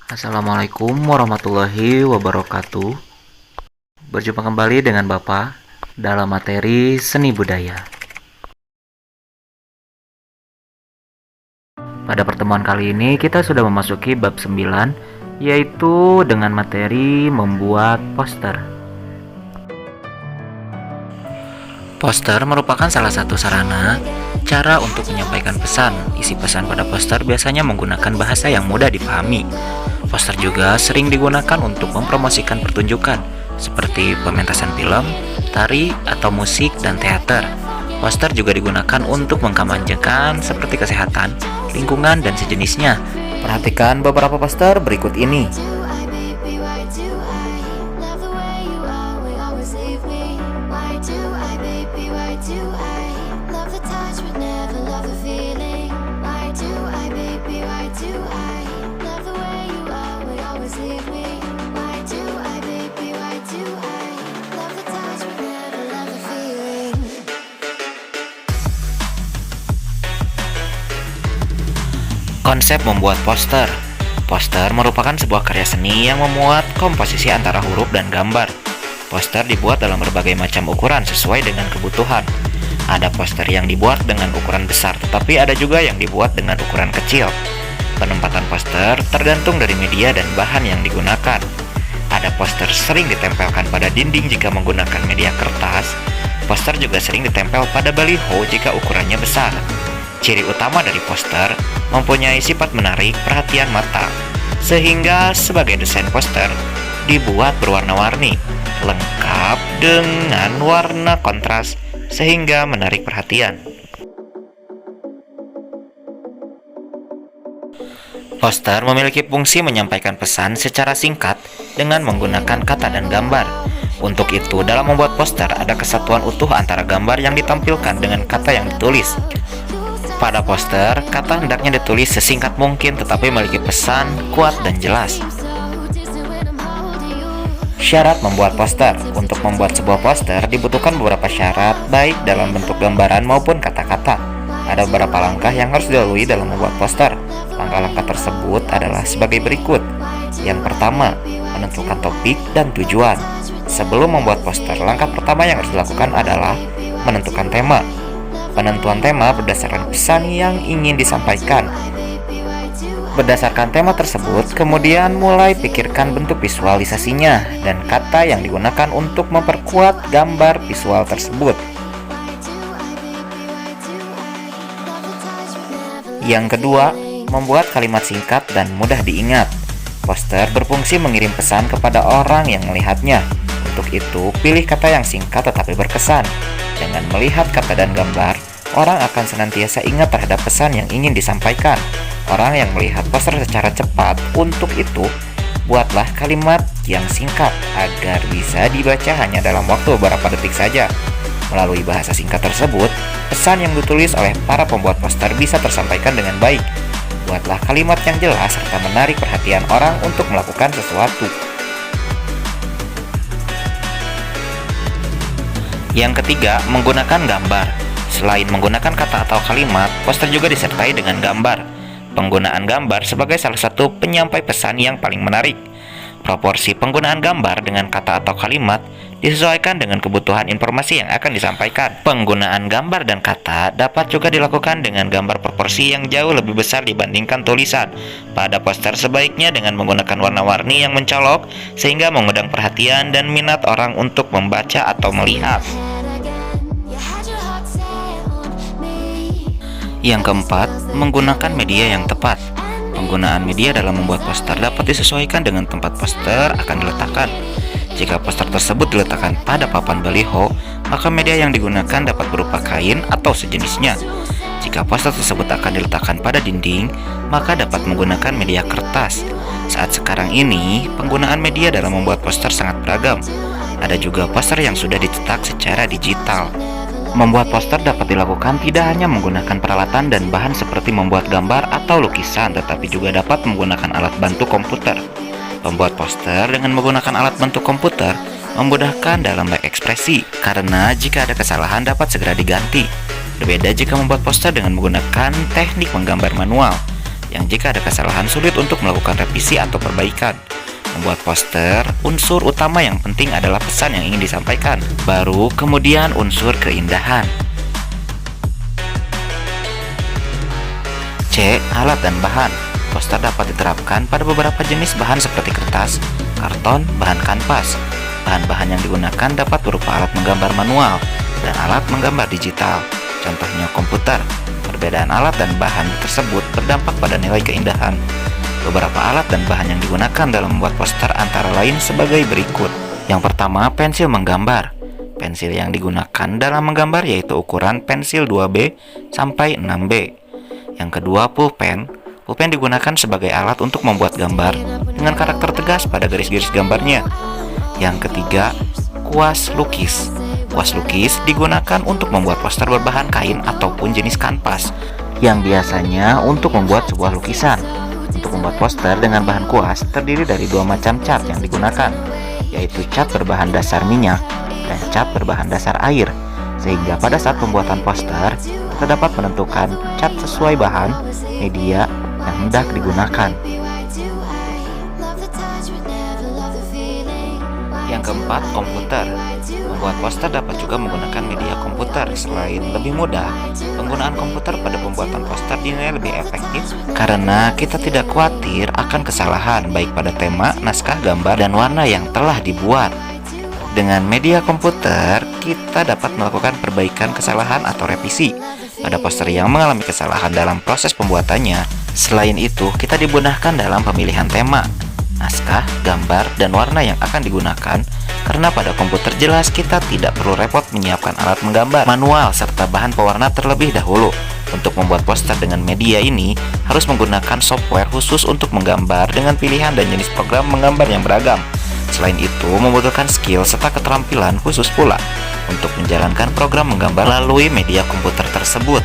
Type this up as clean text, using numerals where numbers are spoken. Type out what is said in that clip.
Assalamualaikum warahmatullahi wabarakatuh. Berjumpa kembali dengan Bapak dalam materi seni budaya. Pada pertemuan kali ini kita sudah memasuki bab 9, yaitu dengan materi membuat poster. Poster merupakan salah satu sarana cara untuk menyampaikan pesan. Isi pesan pada poster biasanya menggunakan bahasa yang mudah dipahami. Poster juga sering digunakan untuk mempromosikan pertunjukan seperti pementasan film, tari, atau musik dan teater. Poster juga digunakan untuk mengkampanyekan seperti kesehatan, lingkungan, dan sejenisnya. Perhatikan beberapa poster berikut ini. Konsep membuat poster. Poster merupakan sebuah karya seni yang memuat komposisi antara huruf dan gambar. Poster dibuat dalam berbagai macam ukuran sesuai dengan kebutuhan. Ada poster yang dibuat dengan ukuran besar, tetapi ada juga yang dibuat dengan ukuran kecil. Penempatan poster tergantung dari media dan bahan yang digunakan. Ada poster sering ditempelkan pada dinding jika menggunakan media kertas. Poster juga sering ditempel pada baliho jika ukurannya besar. Ciri utama dari poster mempunyai sifat menarik perhatian mata, sehingga sebagai desain poster dibuat berwarna-warni, lengkap dengan warna kontras sehingga menarik perhatian. Poster memiliki fungsi menyampaikan pesan secara singkat dengan menggunakan kata dan gambar. Untuk itu, dalam membuat poster ada kesatuan utuh antara gambar yang ditampilkan dengan kata yang ditulis. Pada poster, kata hendaknya ditulis sesingkat mungkin tetapi memiliki pesan kuat dan jelas. Syarat membuat poster. Untuk membuat sebuah poster dibutuhkan beberapa syarat baik dalam bentuk gambaran maupun kata-kata. Ada beberapa langkah yang harus dilalui dalam membuat poster. Langkah-langkah tersebut adalah sebagai berikut. Yang pertama, menentukan topik dan tujuan. Sebelum membuat poster, langkah pertama yang harus dilakukan adalah menentukan tema. Penentuan tema berdasarkan pesan yang ingin disampaikan. Berdasarkan tema tersebut, kemudian mulai pikirkan bentuk visualisasinya dan kata yang digunakan untuk memperkuat gambar visual tersebut. Yang kedua, membuat kalimat singkat dan mudah diingat. Poster berfungsi mengirim pesan kepada orang yang melihatnya. Untuk itu, pilih kata yang singkat tetapi berkesan. Dengan melihat kata dan gambar, orang akan senantiasa ingat terhadap pesan yang ingin disampaikan. Orang yang melihat poster secara cepat, untuk itu, buatlah kalimat yang singkat agar bisa dibaca hanya dalam waktu beberapa detik saja. Melalui bahasa singkat tersebut, pesan yang ditulis oleh para pembuat poster bisa tersampaikan dengan baik. Buatlah kalimat yang jelas serta menarik perhatian orang untuk melakukan sesuatu. Yang ketiga, menggunakan gambar. Selain menggunakan kata atau kalimat, poster juga disertai dengan gambar. Penggunaan gambar sebagai salah satu penyampai pesan yang paling menarik. Proporsi penggunaan gambar dengan kata atau kalimat disesuaikan dengan kebutuhan informasi yang akan disampaikan. Penggunaan gambar dan kata dapat juga dilakukan dengan gambar proporsi yang jauh lebih besar dibandingkan tulisan. Pada poster sebaiknya dengan menggunakan warna-warni yang mencolok sehingga mengundang perhatian dan minat orang untuk membaca atau melihat. Yang keempat, menggunakan media yang tepat. Penggunaan media dalam membuat poster dapat disesuaikan dengan tempat poster akan diletakkan. Jika poster tersebut diletakkan pada papan baliho, maka media yang digunakan dapat berupa kain atau sejenisnya. Jika poster tersebut akan diletakkan pada dinding, maka dapat menggunakan media kertas. Saat sekarang ini, penggunaan media dalam membuat poster sangat beragam. Ada juga poster yang sudah dicetak secara digital. Membuat poster dapat dilakukan tidak hanya menggunakan peralatan dan bahan seperti membuat gambar atau lukisan, tetapi juga dapat menggunakan alat bantu komputer. Membuat poster dengan menggunakan alat bantu komputer memudahkan dalam berekspresi, karena jika ada kesalahan dapat segera diganti. Berbeda jika membuat poster dengan menggunakan teknik menggambar manual. yang jika ada kesalahan sulit untuk melakukan revisi atau perbaikan. Membuat poster, unsur utama yang penting adalah pesan yang ingin disampaikan. Baru kemudian unsur keindahan. C. Alat dan bahan. Poster dapat diterapkan pada beberapa jenis bahan seperti kertas, karton, bahan kanvas. Bahan-bahan yang digunakan dapat berupa alat menggambar manual dan alat menggambar digital. Contohnya komputer. Perbedaan alat dan bahan tersebut berdampak pada nilai keindahan. Beberapa alat dan bahan yang digunakan dalam membuat poster antara lain sebagai berikut. Yang pertama, pensil menggambar. Pensil yang digunakan dalam menggambar yaitu ukuran pensil 2B sampai 6B. Yang kedua, pulpen. Pulpen digunakan sebagai alat untuk membuat gambar dengan karakter tegas pada garis-garis gambarnya. Yang ketiga, kuas lukis. Kuas lukis digunakan untuk membuat poster berbahan kain ataupun jenis kanvas yang biasanya untuk membuat sebuah lukisan. Untuk membuat poster dengan bahan kuas terdiri dari dua macam cat yang digunakan, yaitu cat berbahan dasar minyak dan cat berbahan dasar air. Sehingga pada saat pembuatan poster, kita dapat menentukan cat sesuai bahan, media yang hendak digunakan. Yang keempat, komputer. Membuat poster dapat juga menggunakan media komputer. Selain lebih mudah, penggunaan komputer pada pembuatan poster dinilai lebih efektif karena kita tidak khawatir akan kesalahan baik pada tema, naskah, gambar, dan warna yang telah dibuat. Dengan media komputer, kita dapat melakukan perbaikan kesalahan atau revisi pada poster yang mengalami kesalahan dalam proses pembuatannya. Selain itu, kita dimudahkan dalam pemilihan tema, naskah, gambar, dan warna yang akan digunakan karena pada komputer jelas kita tidak perlu repot menyiapkan alat menggambar manual serta bahan pewarna terlebih dahulu. Untuk membuat poster dengan media ini harus menggunakan software khusus untuk menggambar dengan pilihan dan jenis program menggambar yang beragam. Selain itu, membutuhkan skill serta keterampilan khusus pula untuk menjalankan program menggambar melalui media komputer tersebut.